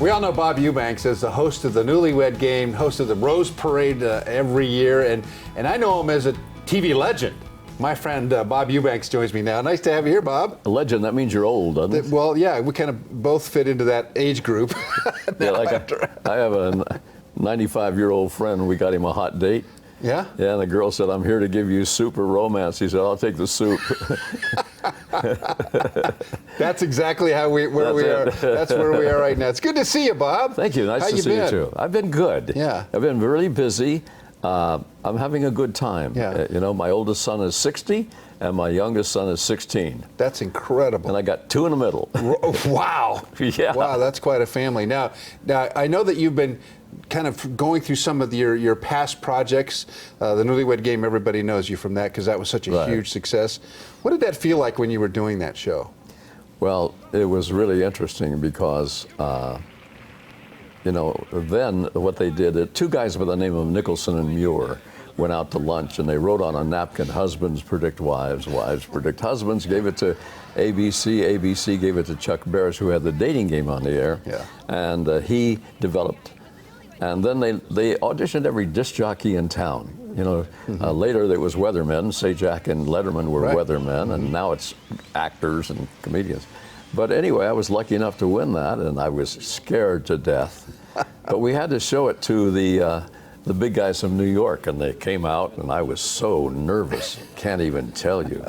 We all know Bob Eubanks as the host of the Newlywed Game, host of the Rose Parade every year, and I know him as a TV legend. My friend Bob Eubanks joins me now. Nice to have you here, Bob. A legend, that means you're old, doesn't it? Well, yeah, we kind of both fit into that age group. Yeah, I have a 95-year-old friend. We got him a hot date. Yeah? Yeah, and the girl said, "I'm here to give you soup or romance." He said, "I'll take the soup." That's exactly how where we are. That's where we are right now. It's good to see you, Bob. Thank you. Nice How to you see been? you too. I've been good. Yeah. I've been really busy. I'm having a good time. Yeah. You know, my oldest son is 60, and my youngest son is 16. That's incredible. And I got two in the middle. Wow. Yeah. Wow, that's quite a family. Now, I know that you've been kind of going through some of your past projects. The Newlywed Game, everybody knows you from that because that was such a huge success. What did that feel like when you were doing that show? Well, it was really interesting because, you know, then what they did, two guys by the name of Nicholson and Muir went out to lunch and they wrote on a napkin, "Husbands predict wives, wives predict husbands," gave it to ABC, ABC gave it to Chuck Barris, who had the dating game on the air, and he developed. And then they auditioned every disc jockey in town. You know, later there was weathermen. Sajak and Letterman were weathermen, and now it's actors and comedians. But anyway, I was lucky enough to win that, and I was scared to death. But we had to show it to the big guys from New York, and they came out, and I was so nervous, can't even tell you.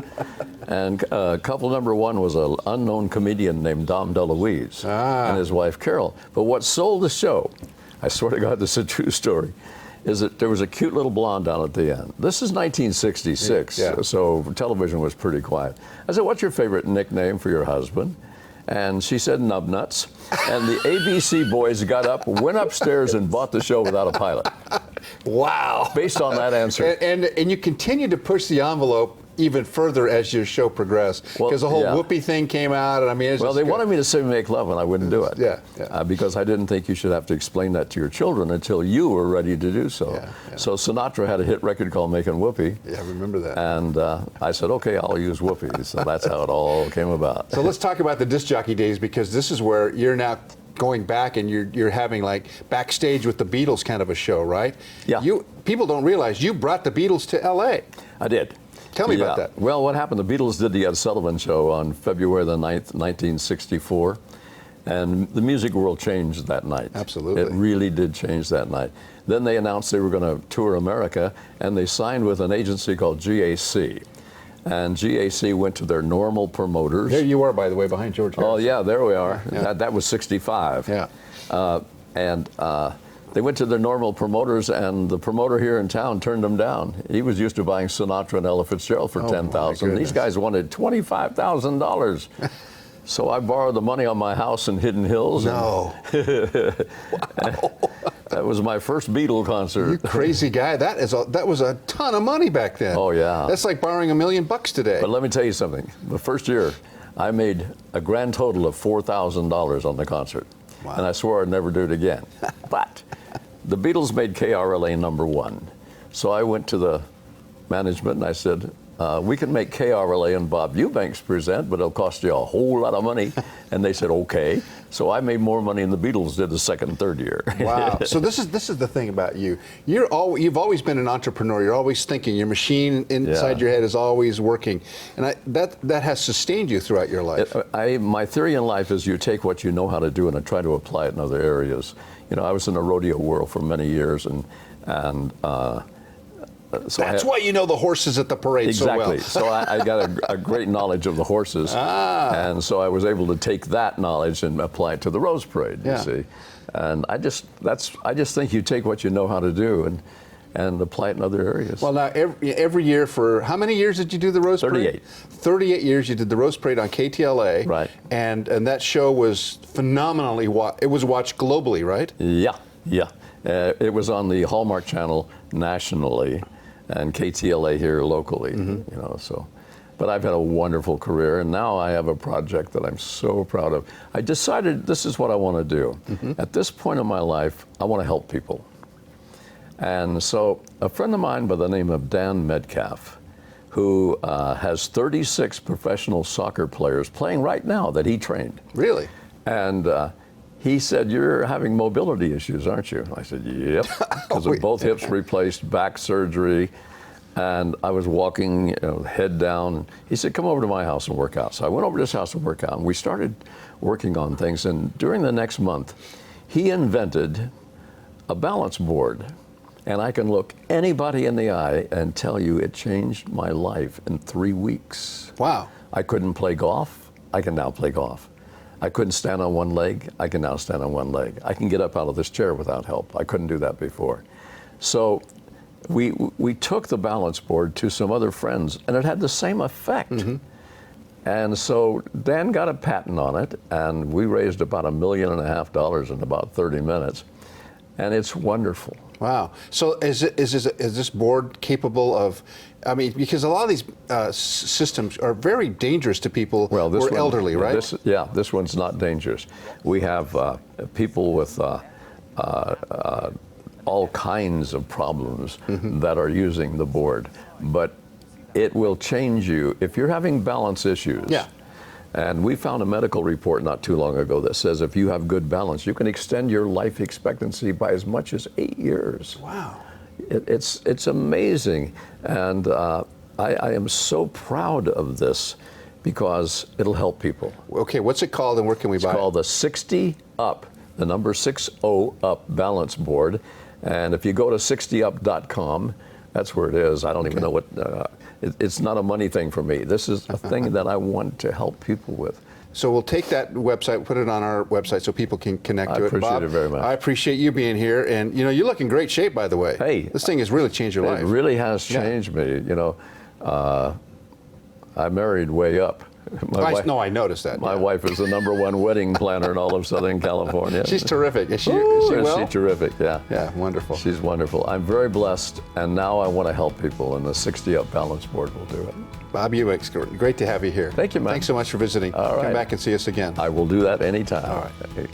And couple number one was an unknown comedian named Dom Deluise and his wife Carol. But what sold the show, I swear to God, this is a true story, is that there was a cute little blonde down at the end. This is 1966, so television was pretty quiet. I said, "What's your favorite nickname for your husband?" And she said, "Nubnuts." And the ABC boys got up, went upstairs, and bought the show without a pilot. Wow. Based on that answer. And you continue to push the envelope even further as your show progressed, because the whole whoopee thing came out, and I mean, well, they wanted me to say "make love," and I wouldn't do it. Because I didn't think you should have to explain that to your children until you were ready to do so. So Sinatra had a hit record called "Making Whoopee." Yeah, I remember that. And I said, "Okay, I'll use whoopee." So that's how it all came about. So let's talk about the disc jockey days, because this is where you're now going back and you're having like backstage with the Beatles kind of a show, right? Yeah. People don't realize you brought the Beatles to L.A. I did. Tell me about that. Well, what happened, the Beatles did the Ed Sullivan Show on February the 9th, 1964, and the music world changed that night. Absolutely. It really did change that night. Then they announced they were going to tour America, and they signed with an agency called GAC. And GAC went to their normal promoters. There you are, by the way, behind George Harrison. Oh, yeah, there we are. That was 65. They went to their normal promoters, and the promoter here in town turned them down. He was used to buying Sinatra and Ella Fitzgerald for $10,000. These guys wanted $25,000. So I borrowed the money on my house in Hidden Hills. No. Wow. That was my first Beatle concert. You crazy guy. That was a ton of money back then. Oh, yeah. That's like borrowing $1 million today. But let me tell you something. The first year, I made a grand total of $4,000 on the concert. Wow. And I swore I'd never do it again. But the Beatles made KRLA #1. So I went to the management and I said, "We can make KRLA and Bob Eubanks present, but it'll cost you a whole lot of money." And they said, "Okay." So I made more money than the Beatles did the second and third year. Wow. So this is the thing about you. You've always been an entrepreneur. You're always thinking. Your machine inside your head is always working, and that has sustained you throughout your life. My theory in life is you take what you know how to do and I try to apply it in other areas. You know, I was in the rodeo world for many years, and so that's why you know the horses at the parade so well. Exactly. So I got a great knowledge of the horses, and so I was able to take that knowledge and apply it to the Rose Parade. You see, and I just think you take what you know how to do and apply it in other areas. Well, now every year for how many years did you do the Rose Parade? 38 years. You did the Rose Parade on KTLA. Right. And that show was phenomenally it was watched globally, right? Yeah. It was on the Hallmark Channel nationally, and KTLA here locally. You know, so. But I've had a wonderful career, and now I have a project that I'm so proud of. I decided this is what I want to do. At this point in my life, I want to help people. And so a friend of mine by the name of Dan Metcalf, who has 36 professional soccer players playing right now that he trained. Really? And he said, "You're having mobility issues, aren't you?" I said, "Yep," because of both hips replaced, back surgery, and I was walking, head down. He said, "Come over to my house and work out." So I went over to his house and worked out, and we started working on things. And during the next month, he invented a balance board. And I can look anybody in the eye and tell you it changed my life in 3 weeks. Wow. I couldn't play golf. I can now play golf. I couldn't stand on one leg. I can now stand on one leg. I can get up out of this chair without help. I couldn't do that before. So we took the balance board to some other friends, and it had the same effect. Mm-hmm. And so Dan got a patent on it, and we raised about $1.5 million in about 30 minutes. And it's wonderful. Wow. So is this board capable of, I mean, because a lot of these systems are very dangerous to people who are elderly, right? This one's not dangerous. We have people with all kinds of problems mm-hmm. that are using the board. But it will change you. If you're having balance issues, yeah. And we found a medical report not too long ago that says if you have good balance, you can extend your life expectancy by as much as 8 years. Wow. It's amazing. And I am so proud of this because it'll help people. Okay, what's it called and where can we buy it? It's called the 60 Up, the number 60 Up balance board. And if you go to 60up.com, that's where it is. I don't even know what, it's not a money thing for me. This is a thing that I want to help people with. So we'll take that website, put it on our website so people can connect to it. I appreciate Bob, it very much. I appreciate you being here. And you look in great shape, by the way. Hey. This thing has really changed your life. It really has changed me. I married way up. I noticed that. My wife is the #1 wedding planner in all of Southern California. She's terrific. Is she Is well? she terrific, yeah. Yeah, wonderful. She's wonderful. I'm very blessed, and now I want to help people, and the 60 Up balance board will do it. Bob Eubanks, great to have you here. Thank you, man. Thanks so much for visiting. All right. Come back and see us again. I will do that anytime. All right.